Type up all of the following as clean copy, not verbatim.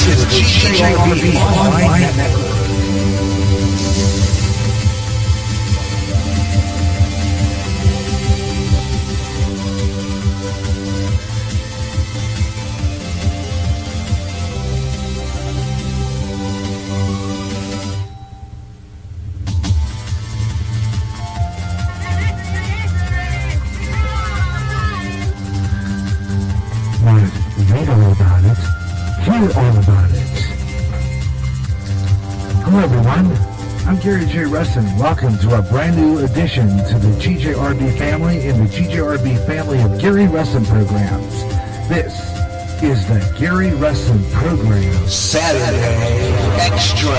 to the GJRB Online Network. Read all about it, hear all about it. Hello everyone, I'm Gary J. Russen. Welcome to a brand new addition to the GJRB family and the GJRB family of Gary Russen programs. This is the Gary Russen program. Saturday Extra.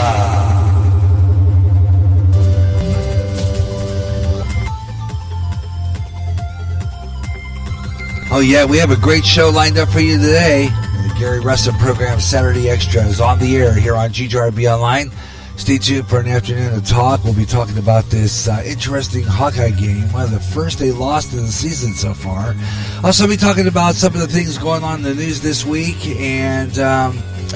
Oh yeah, we have a great show lined up for you today. The Gary Russen program Saturday Extra is on the air here on GJRB Online. Stay tuned for an afternoon of talk. We'll be talking about this interesting Hawkeye game, one of the first they lost in the season so far. Also be talking about some of the things going on in the news this week and a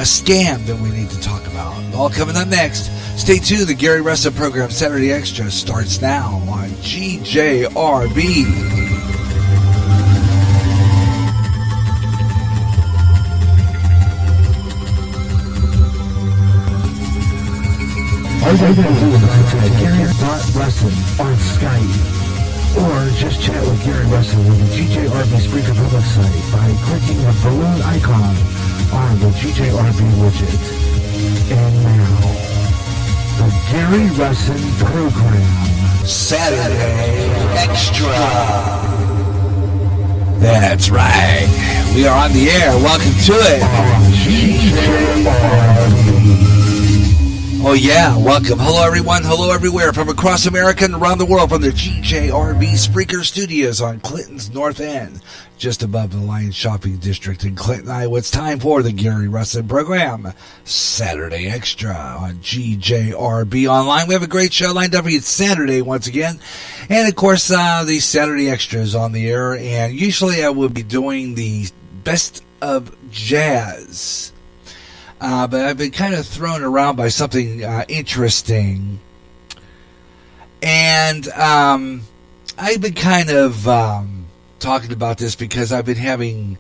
scam that we need to talk about. All coming up next. Stay tuned. The Gary Russen program Saturday Extra starts now on GJRB. All you gotta do is go to Gary.Russen on Skype, or just chat with Gary Russen with the GJRB Spreaker public site by clicking the balloon icon on the GJRB widget. And now, the Gary Russen program. Saturday Extra. That's right. We are on the air. Welcome to it. GJRB. Oh yeah, welcome. Hello everyone, hello everywhere from across America and around the world from the GJRB Spreaker Studios on Clinton's North End, just above the Lions Shopping District in Clinton, Iowa. It's time for the Gary Russen program, Saturday Extra on GJRB Online. We have a great show lined up for you. It's Saturday once again. And of course, the Saturday Extra is on the air. And usually I will be doing the best of jazz. But I've been kind of thrown around by something interesting. And I've been kind of talking about this because I've been having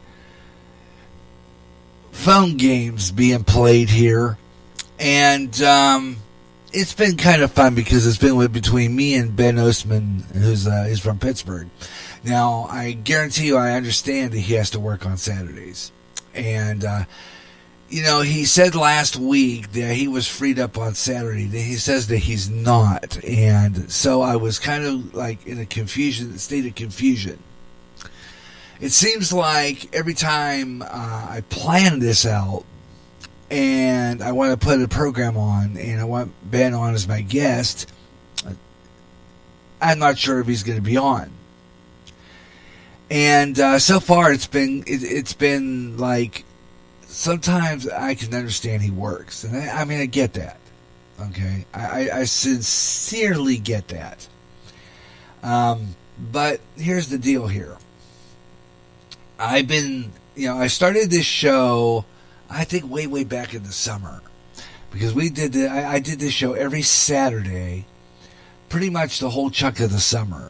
phone games being played here. And it's been kind of fun because it's been between me and Ben Ostman, who's from Pittsburgh. Now, I guarantee you I understand that he has to work on Saturdays. And you know, he said last week that he was freed up on Saturday. He says that he's not. And so I was kind of like in a state of confusion. It seems like every time I plan this out and I want to put a program on and I want Ben on as my guest, I'm not sure if he's going to be on. And so far it's been like, sometimes I can understand he works. And I get that. Okay? I sincerely get that. But here's the deal here. I started this show, I think way back in the summer. Because I did this show every Saturday, pretty much the whole chunk of the summer.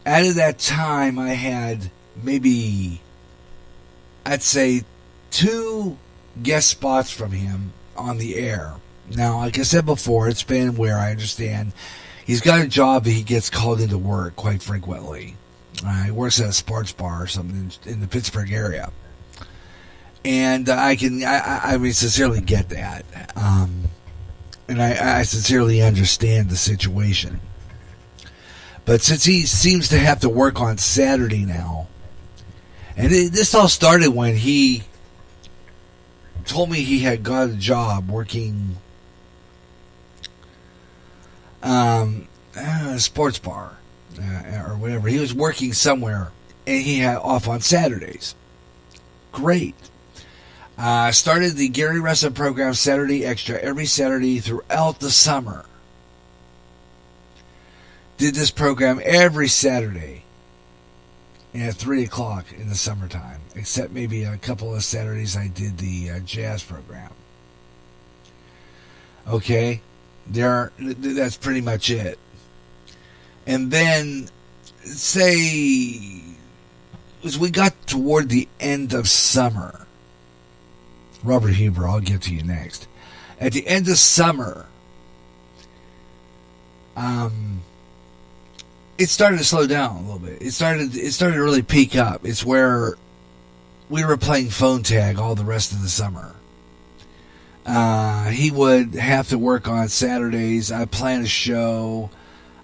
Out of that time, I had maybe, I'd say, 2 guest spots from him on the air. Now, like I said before, it's been where I understand he's got a job that he gets called into work quite frequently. He works at a sports bar or something in the Pittsburgh area. And I sincerely get that. And I sincerely understand the situation. But since he seems to have to work on Saturday now, and this all started when he told me he had got a job working a sports bar or whatever. He was working somewhere and he had off on Saturdays. Great. Started the Gary Russen program Saturday Extra every Saturday throughout the summer. Did this program every Saturday at 3 o'clock in the summertime, except maybe a couple of Saturdays I did the jazz program. Okay, that's pretty much it. And then, say, as we got toward the end of summer, Robert Huber, I'll get to you next. At the end of summer, it started to slow down a little bit. It started to really peak up. It's where we were playing phone tag all the rest of the summer. He would have to work on Saturdays. I planned a show.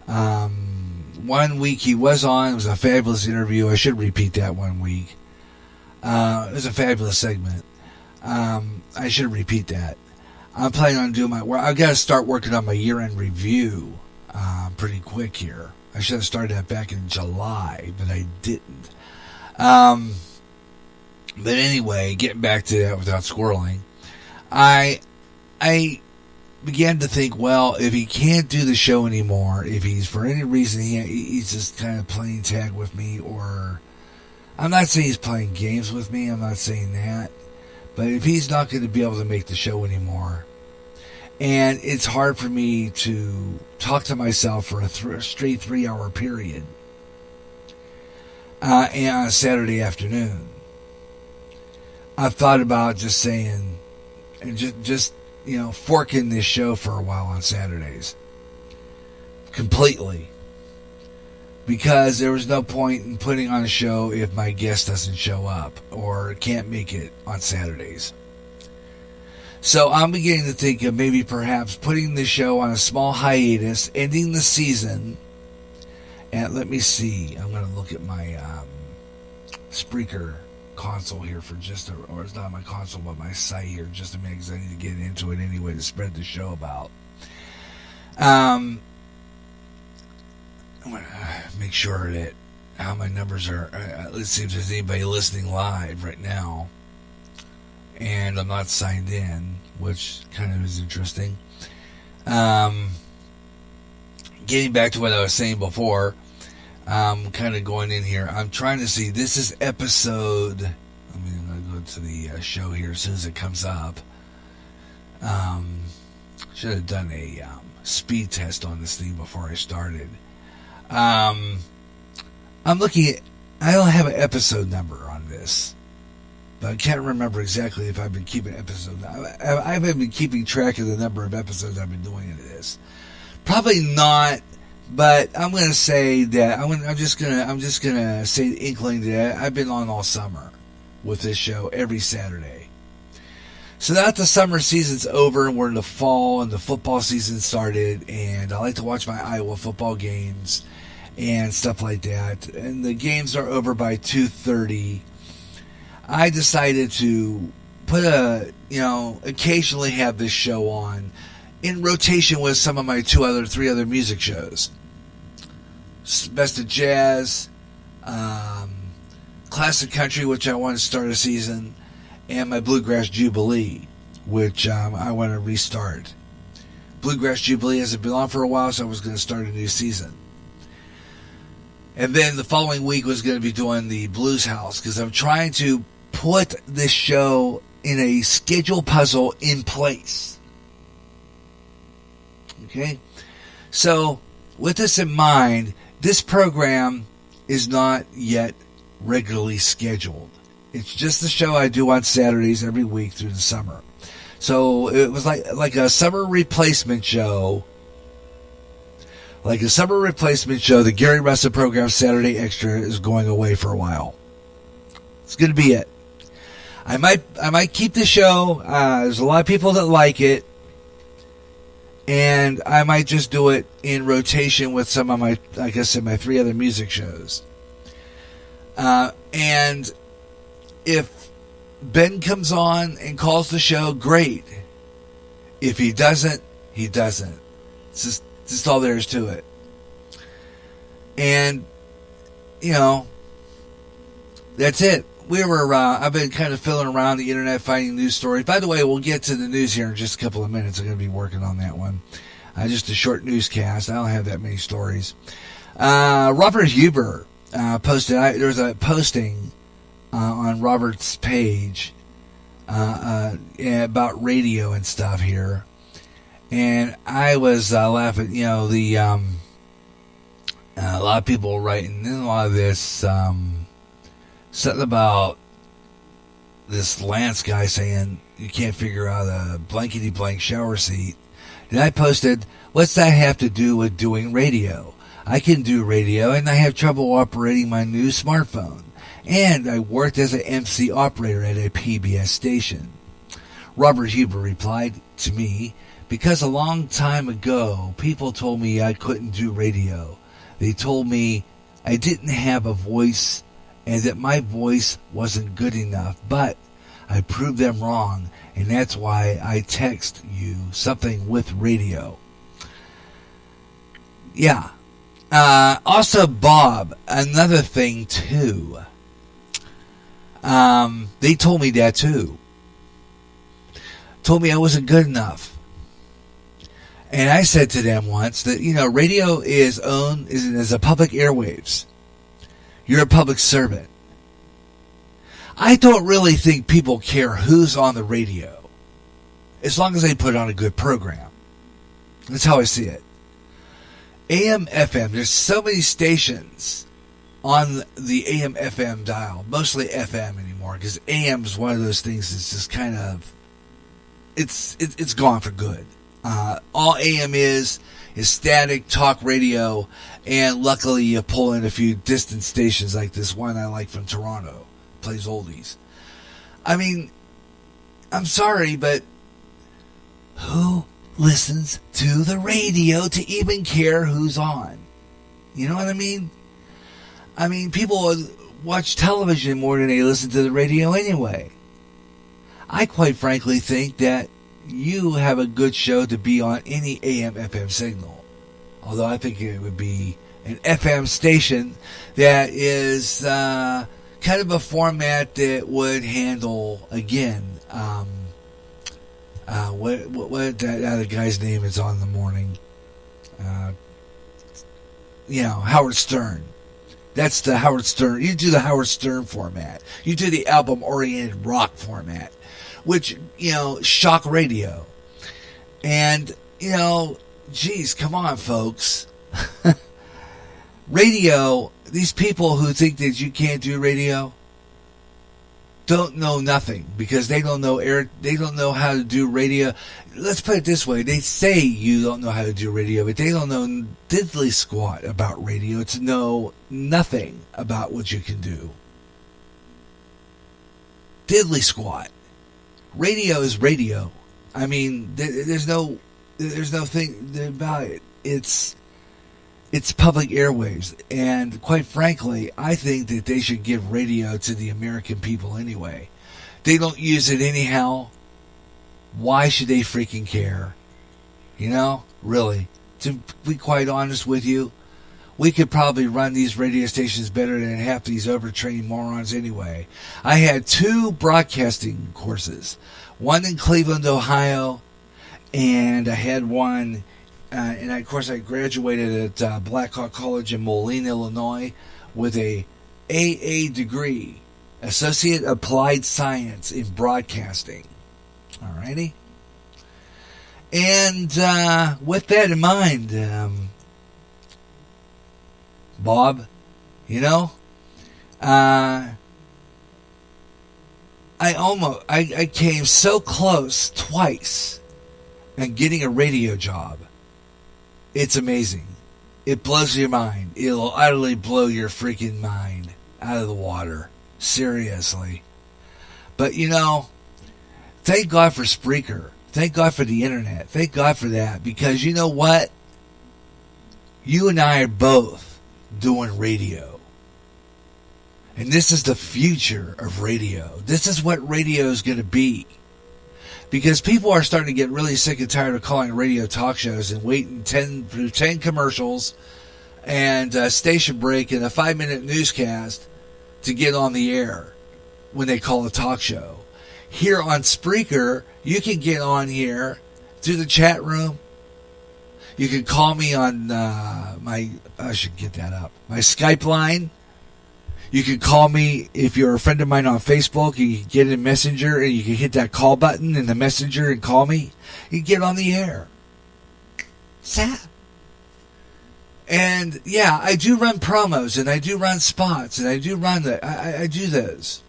1 week he was on. It was a fabulous interview. I should repeat that 1 week. It was a fabulous segment. I should repeat that. I'm planning on doing I've got to start working on my year-end review pretty quick here. I should have started that back in July, but I didn't. But anyway, getting back to that without squirreling, I began to think, well, if he can't do the show anymore, if he's for any reason he's just kind of playing tag with me, or I'm not saying he's playing games with me, I'm not saying that, but if he's not going to be able to make the show anymore, and it's hard for me to talk to myself for a straight 3-hour period and on a Saturday afternoon, I've thought about just saying, and just forking this show for a while on Saturdays. Completely. Because there was no point in putting on a show if my guest doesn't show up or can't make it on Saturdays. So I'm beginning to think of maybe perhaps putting the show on a small hiatus, ending the season. And let me see. I'm going to look at my Spreaker console here for or it's not my console, but my site here just a minute, because I need to get into it anyway to spread the show about. I'm going to make sure that how my numbers are. Let's see if there's anybody listening live right now. And I'm not signed in, which kind of is interesting. Getting back to what I was saying before, I'm kind of going in here. I'm trying to see. This is episode. I'm going to go to the show here as soon as it comes up. Should have done a speed test on this thing before I started. I'm looking at. I don't have an episode number on this, but I can't remember exactly if I've been keeping episodes. I haven't been keeping track of the number of episodes I've been doing into this. Probably not, but I'm going to say that I'm just going to say the inkling that I've been on all summer with this show every Saturday. So now that the summer season's over and we're in the fall and the football season started, and I like to watch my Iowa football games and stuff like that, and the games are over by 2:30. I decided to put occasionally have this show on in rotation with some of my three other music shows. Best of Jazz, Classic Country, which I want to start a season, and my Bluegrass Jubilee, which I want to restart. Bluegrass Jubilee hasn't been on for a while, so I was going to start a new season. And then the following week was going to be doing the Blues House, because I'm trying to put this show in a schedule puzzle in place. Okay? So, with this in mind, this program is not yet regularly scheduled. It's just the show I do on Saturdays every week through the summer. So, it was like a summer replacement show. Like a summer replacement show, the Gary Russen program Saturday Extra is going away for a while. It's going to be it. I might keep the show. There's a lot of people that like it, and I might just do it in rotation with some of my, like I said, my 3 other music shows. And if Ben comes on and calls the show, great. If he doesn't, he doesn't. It's just all there is to it. And, that's it. I've been kind of filling around the internet finding news stories. By the way, we'll get to the news here in just a couple of minutes. I'm going to be working on that one. Just a short newscast. I don't have that many stories. Robert Huber posted. There was a posting on Robert's page about radio and stuff here, and I was laughing. You know, a lot of people writing in a lot of this something about this Lance guy saying you can't figure out a blankety blank shower seat. And I posted, what's that have to do with doing radio? I can do radio, and I have trouble operating my new smartphone. And I worked as an MC operator at a PBS station. Robert Huber replied to me, because a long time ago, people told me I couldn't do radio. They told me I didn't have a voice and that my voice wasn't good enough, but I proved them wrong, and that's why I text you something with radio. Yeah. Also, Bob, another thing too. They told me that too. Told me I wasn't good enough. And I said to them once that, you know, radio is owned as a public airwaves. You're a public servant. I don't really think people care who's on the radio, as long as they put on a good program. That's how I see it. AM, FM, there's so many stations on the AM, FM dial, mostly FM anymore, because AM is one of those things that's just kind of, it's gone for good. All AM is static talk radio, and luckily you pull in a few distant stations like this one I like from Toronto. Plays oldies. I mean, I'm sorry, but who listens to the radio to even care who's on? You know what I mean? I mean, people watch television more than they listen to the radio anyway. I quite frankly think that you have a good show to be on any AM, FM signal. Although I think it would be an FM station that is kind of a format that would handle, again, what that other guy's name is on in the morning. Howard Stern. That's the Howard Stern. You do the Howard Stern format. You do the album-oriented rock format, which, shock radio. And, geez, come on, folks. Radio, these people who think that you can't do radio don't know nothing, because they don't know they don't know how to do radio. Let's put it this way. They say you don't know how to do radio, but they don't know diddly squat about radio to know nothing about what you can do. Diddly squat. Radio is radio. I mean, there's no thing about it. It's public airwaves, and quite frankly, I think that they should give radio to the American people anyway. They don't use it anyhow. Why should they freaking care? Really. To be quite honest with you, we could probably run these radio stations better than half these overtrained morons anyway. I had 2 broadcasting courses. One in Cleveland, Ohio, and I had one and of course, I graduated at Blackhawk College in Moline, Illinois, with a AA degree, Associate Applied Science in Broadcasting. Alrighty. And with that in mind, Bob, I came so close twice and getting a radio job. It's amazing. It blows your mind. It'll utterly blow your freaking mind out of the water. Seriously. But thank God for Spreaker. Thank God for the internet. Thank God for that. Because you know what? You and I are both doing radio. And this is the future of radio. This is what radio is going to be. Because people are starting to get really sick and tired of calling radio talk shows and waiting 10 commercials and a station break and a 5-minute newscast to get on the air when they call a talk show. Here on Spreaker, you can get on here through the chat room. You can call me on my Skype line, You can call me if you're a friend of mine on Facebook. You can get in Messenger and you can hit that call button in the Messenger and call me. You can get on the air. Sad. And yeah, I do run promos and I do run spots and I do run I do those.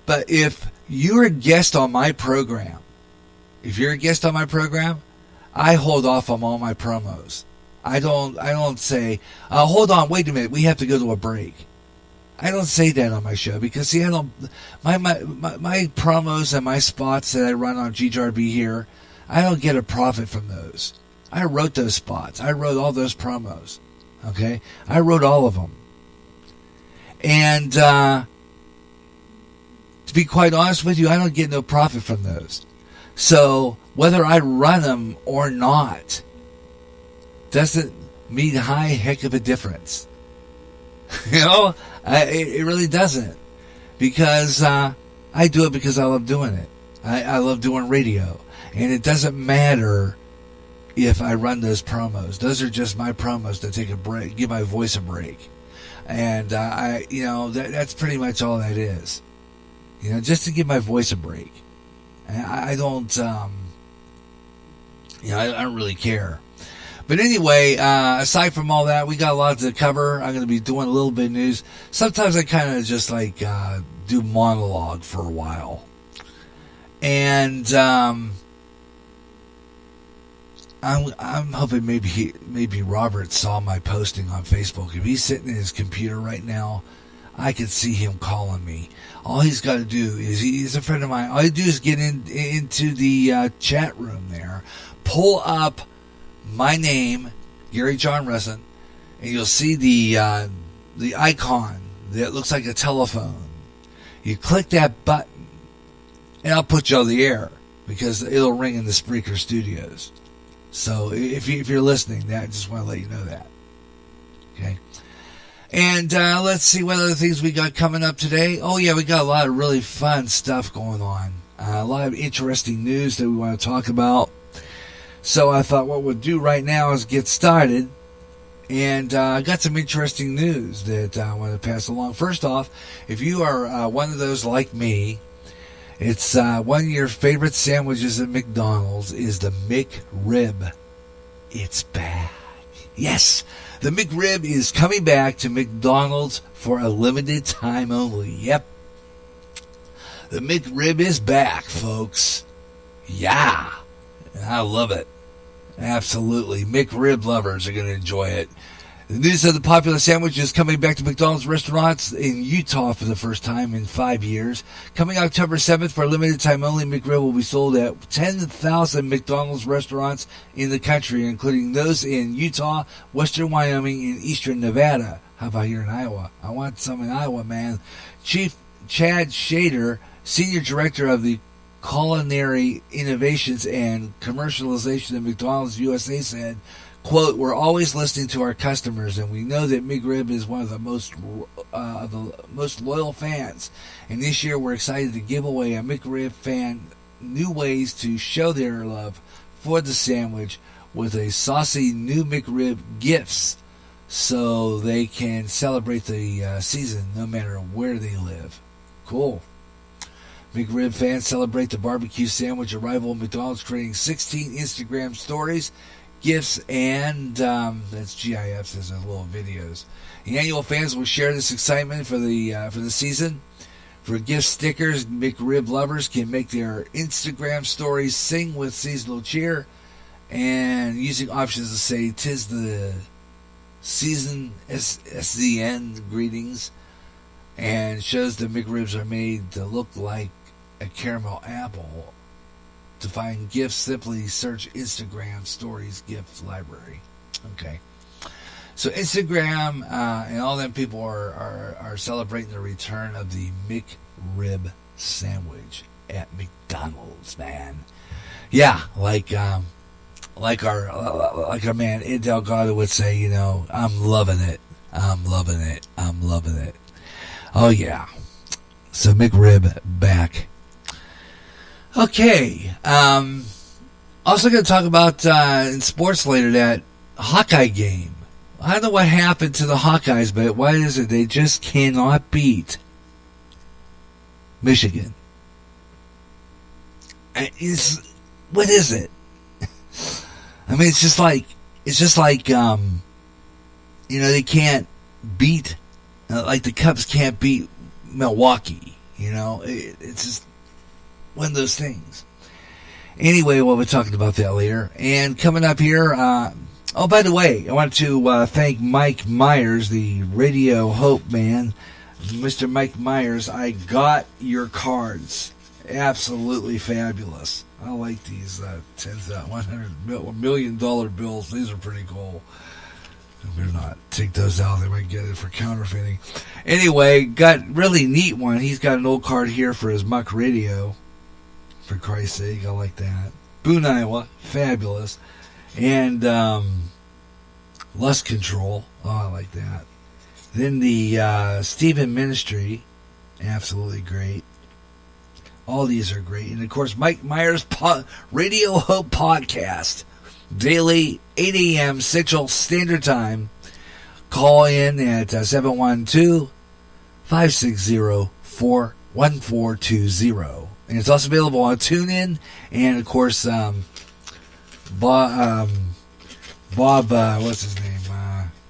But if you're a guest on my program, I hold off on all my promos. I don't say, hold on, wait a minute, we have to go to a break. I don't say that on my show because see, my promos and my spots that I run on GJRB here, I don't get a profit from those. I wrote those spots. I wrote all those promos. Okay? I wrote all of them. And to be quite honest with you, I don't get no profit from those. So whether I run them or not doesn't mean high heck of a difference. You know? It really doesn't. Because I do it because I love doing it. I love doing radio. And it doesn't matter if I run those promos. Those are just my promos to take a break, give my voice a break. And that's pretty much all that is. Just to give my voice a break. And I don't really care. But anyway, aside from all that, we got a lot to cover. I'm going to be doing a little bit of news. Sometimes I kind of just do monologue for a while. And I'm hoping maybe Robert saw my posting on Facebook. If he's sitting in his computer right now, I could see him calling me. All he's got to do is, he's a friend of mine, all he do is get into the chat room there, pull up my name, Gary John Russen, and you'll see the icon that looks like a telephone. You click that button, and I'll put you on the air, because it'll ring in the Spreaker Studios. So if you're listening, I just want to let you know that. Okay. And let's see what other things we got coming up today. Oh, yeah, we got a lot of really fun stuff going on. A lot of interesting news that we want to talk about. So I thought what we'll do right now is get started. And I got some interesting news that I want to pass along. First off, if you are one of those like me, it's one of your favorite sandwiches at McDonald's is the McRib. It's back. Yes, the McRib is coming back to McDonald's for a limited time only. Yep. The McRib is back, folks. Yeah. I love it. Absolutely. McRib lovers are going to enjoy it. The news of the popular sandwich is coming back to McDonald's restaurants in Utah for the first time in 5 years. Coming October 7th for a limited time only, McRib will be sold at 10,000 McDonald's restaurants in the country, including those in Utah, western Wyoming, and eastern Nevada. How about here in Iowa? I want some in Iowa, man. Chief Chad Shader, Senior Director of the Culinary Innovations and Commercialization of McDonald's USA said, quote, "We're always listening to our customers, and we know that McRib is one of the most loyal fans. And this year, we're excited to give away a McRib fan new ways to show their love for the sandwich with a saucy new McRib gifts, so they can celebrate the season no matter where they live." Cool. McRib fans celebrate the barbecue sandwich arrival at McDonald's, creating 16 Instagram stories, gifts, and that's GIFs as little videos. The annual fans will share this excitement for the season. For gift stickers, McRib lovers can make their Instagram stories sing with seasonal cheer, and using options to say "'Tis the season," SZN greetings, and shows the McRibs are made to look like a caramel apple. To find gifts, simply search Instagram Stories Gift Library. Okay. So Instagram and all them people are celebrating the return of the McRib sandwich at McDonald's, man. Yeah, like our man Ed Delgado would say, I'm loving it. I'm loving it. I'm loving it. Oh yeah. So McRib back. Okay. Also going to talk about in sports later that Hawkeye game. I don't know what happened to the Hawkeyes, but why is it they just cannot beat Michigan? What is it? I mean, it's just like they can't beat, like the Cubs can't beat Milwaukee. It's just one of those things. Anyway, we'll be talking about that later. And coming up here, by the way, I want to thank Mike Myers, the Radio Hope man. Mr. Mike Myers, I got your cards. Absolutely fabulous. I like these $100 million bills. These are pretty cool. I better not take those out. They might get it for counterfeiting. Anyway, got really neat one. He's got an old card here for his Muck Radio. For Christ's sake, I like that. Boone, Iowa. Fabulous. And Lust Control. Oh, I like that. Then the Stephen Ministry. Absolutely great. All these are great. And, of course, Mike Myers' Radio Hope podcast. Daily, 8 a.m. Central Standard Time. Call in at 712-560-1420. And it's also available on TuneIn. And, of course, Bob, what's his name?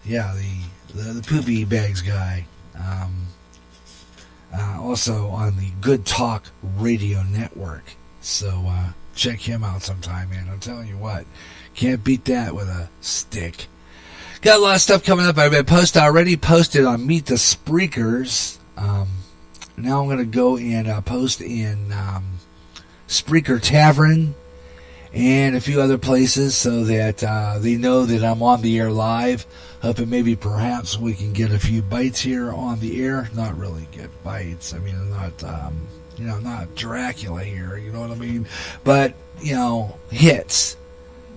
The Poopy Bags guy. Also on the Good Talk Radio Network. So check him out sometime, man. I'm telling you what. Can't beat that with a stick. Got a lot of stuff coming up. I've already posted on Meet the Spreakers. Now I'm going to go and post in Spreaker Tavern and a few other places so that they know that I'm on the air live. Hoping maybe perhaps we can get a few bites here on the air. Not really get bites. I mean, not Dracula here, you know what I mean? But, hits.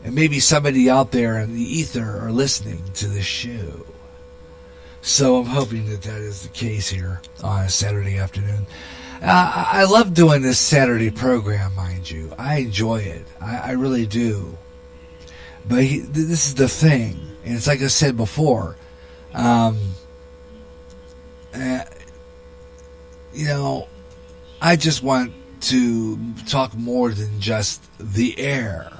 And maybe somebody out there in the ether are listening to this show. So I'm hoping that is the case here on a Saturday afternoon. I love doing this Saturday program, mind you. I enjoy it. I really do. But this is the thing. And it's like I said before. I just want to talk more than just the air.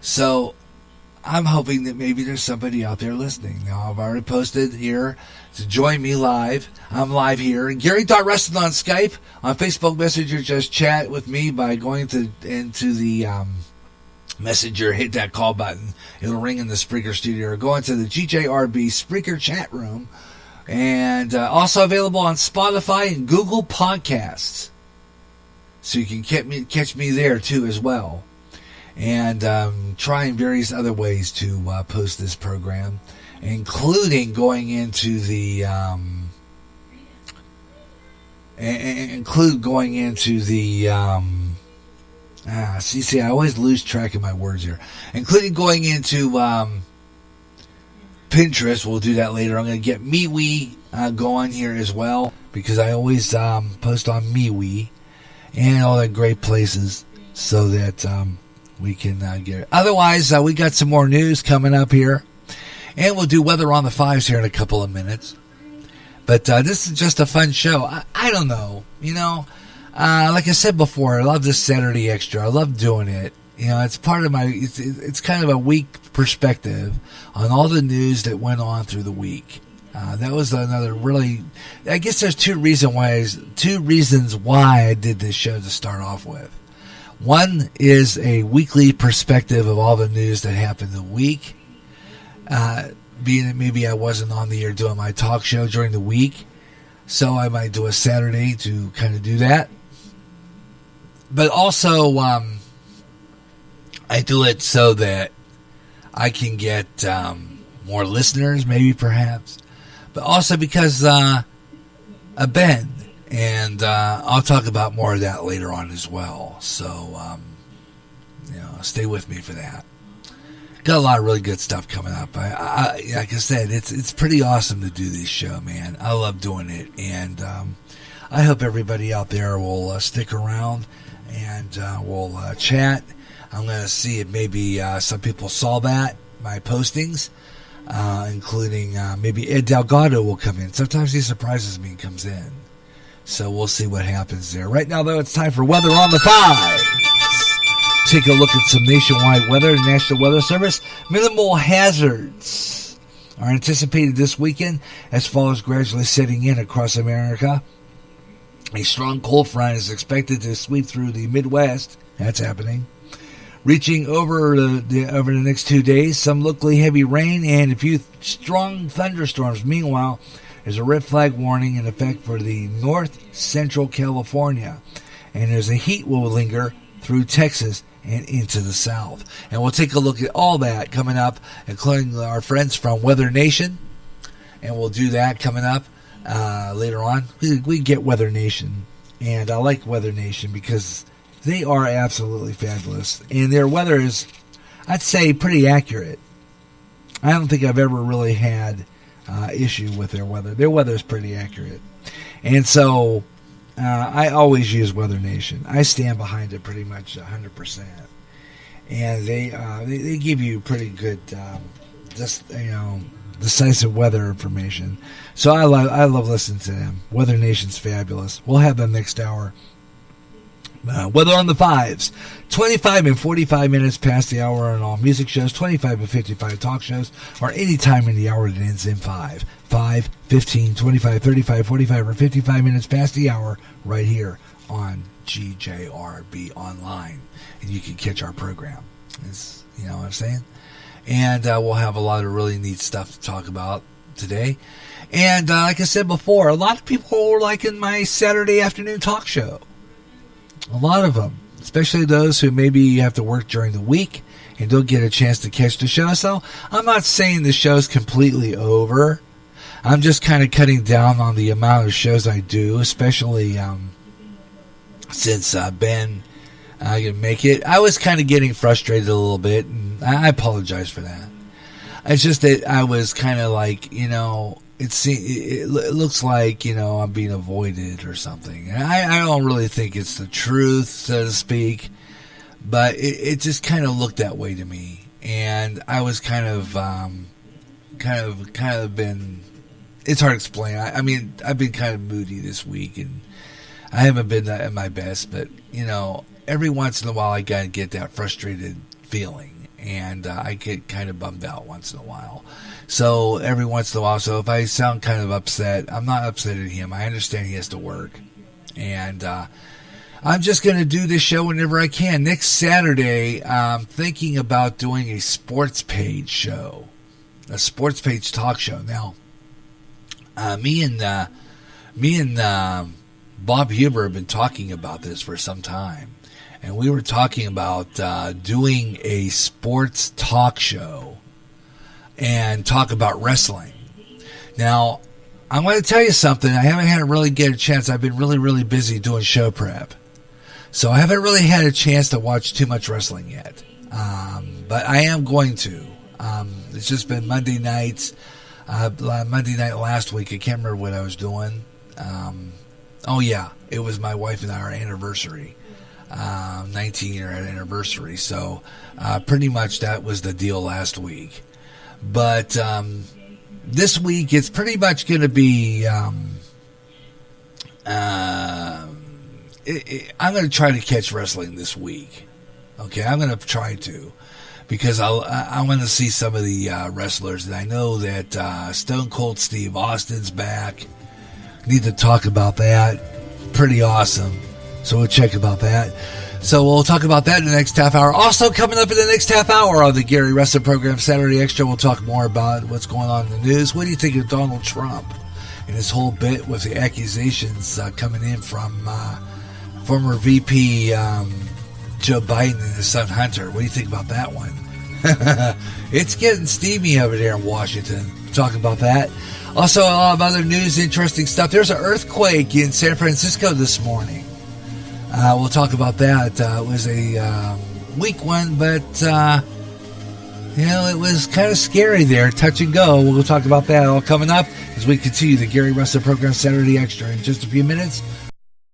So I'm hoping that maybe there's somebody out there listening. Now, I've already posted here to join me live. I'm live here. Gary.Russen on Skype. On Facebook Messenger, just chat with me by going into the Messenger, hit that call button. It'll ring in the Spreaker studio. Or go into the GJRB Spreaker chat room. And also available on Spotify and Google Podcasts. So you can catch me there too as well. And trying various other ways to post this program, including going into the I always lose track of my words here. Including going into Pinterest. We'll do that later. I'm going to get MeWe going here as well, because I always post on MeWe and all the great places, so that we can get it. Otherwise, we got some more news coming up here. And we'll do weather on the fives here in a couple of minutes. But this is just a fun show. I don't know. Like I said before, I love this Saturday Extra. I love doing it. It's part of it's kind of a week perspective on all the news that went on through the week. That was another really, I guess there's two reasons why I did this show to start off with. One is a weekly perspective of all the news that happened the week. Being that maybe I wasn't on the air doing my talk show during the week, so I might do a Saturday to kind of do that. But also, I do it so that I can get more listeners, maybe perhaps. But also because of Ben. And I'll talk about more of that later on as well. So, stay with me for that. Got a lot of really good stuff coming up. I like I said, it's pretty awesome to do this show, man. I love doing it, and I hope everybody out there will stick around and we'll chat. I'm going to see if maybe some people saw that. my postings, including maybe Ed Delgado will come in. Sometimes he surprises me and comes in. So we'll see what happens there. Right now, though, it's time for Weather on the 5. Take a look at some nationwide weather. The National Weather Service. Minimal hazards are anticipated this weekend as fall is gradually setting in across America. A strong cold front is expected to sweep through the Midwest. That's happening. Reaching over the next 2 days, some locally heavy rain and a few strong thunderstorms. Meanwhile, there's a red flag warning in effect for the north central California. And there's a heat will linger through Texas and into the south. And we'll take a look at all that coming up, including our friends from Weather Nation. And we'll do that coming up later on. We get Weather Nation. And I like Weather Nation because they are absolutely fabulous. And their weather is, I'd say, pretty accurate. I don't think I've ever really had issue with their weather. Their weather is pretty accurate. And so I always use Weather Nation. I stand behind it pretty much 100%. And they give you pretty good, decisive weather information. So I love listening to them. Weather Nation's fabulous. We'll have them next hour. Weather on the 5s. 25 and 45 minutes past the hour on all music shows, 25 and 55 talk shows, or any time in the hour that ends in 5. 5, 15, 25, 35, 45, or 55 minutes past the hour right here on GJRB Online. And you can catch our program. You know what I'm saying? And we'll have a lot of really neat stuff to talk about today. And like I said before, a lot of people are liking my Saturday afternoon talk show. A lot of them, especially those who maybe have to work during the week and don't get a chance to catch the show. So I'm not saying the show's completely over. I'm just kind of cutting down on the amount of shows I do, especially since Ben can make it. I was kind of getting frustrated a little bit, and I apologize for that. It's just that I was kind of like, it looks like, I'm being avoided or something. And I don't really think it's the truth, so to speak, but it just kind of looked that way to me. And I was kind of been, it's hard to explain. I mean, I've been kind of moody this week, and I haven't been at my best, but, every once in a while I gotta get that frustrated feeling. And I get kind of bummed out once in a while. So every once in a while, so if I sound kind of upset, I'm not upset at him. I understand he has to work. And I'm just going to do this show whenever I can. Next Saturday, I'm thinking about doing a sports page show. A sports page talk show. Now, me and Bob Huber have been talking about this for some time. And we were talking about doing a sports talk show and talk about wrestling. Now, I'm going to tell you something. I haven't had to really get a chance. I've been really, really busy doing show prep. So I haven't really had a chance to watch too much wrestling yet. But I am going to. It's just been Monday nights. Monday night last week, I can't remember what I was doing. It was my wife and our anniversary. 19-year anniversary. So pretty much that was the deal last week. But this week it's pretty much going to be I'm going to try to catch wrestling this week. Okay, I'm going to try to, because I want to see some of the wrestlers. And I know that Stone Cold Steve Austin's back. Need to talk about that. Pretty awesome. So we'll check about that. So we'll talk about that in the next half hour. Also coming up in the next half hour on the Gary Russen program, Saturday Extra, we'll talk more about what's going on in the news. What do you think of Donald Trump and his whole bit with the accusations coming in from former VP Joe Biden and his son Hunter? What do you think about that one? It's getting steamy over there in Washington. Talk about that. Also, a lot of other news, interesting stuff. There's an earthquake in San Francisco this morning. We'll talk about that. It was a weak one, but, it was kind of scary there. Touch and go. We'll talk about that all coming up as we continue the Gary Russell program Saturday Extra in just a few minutes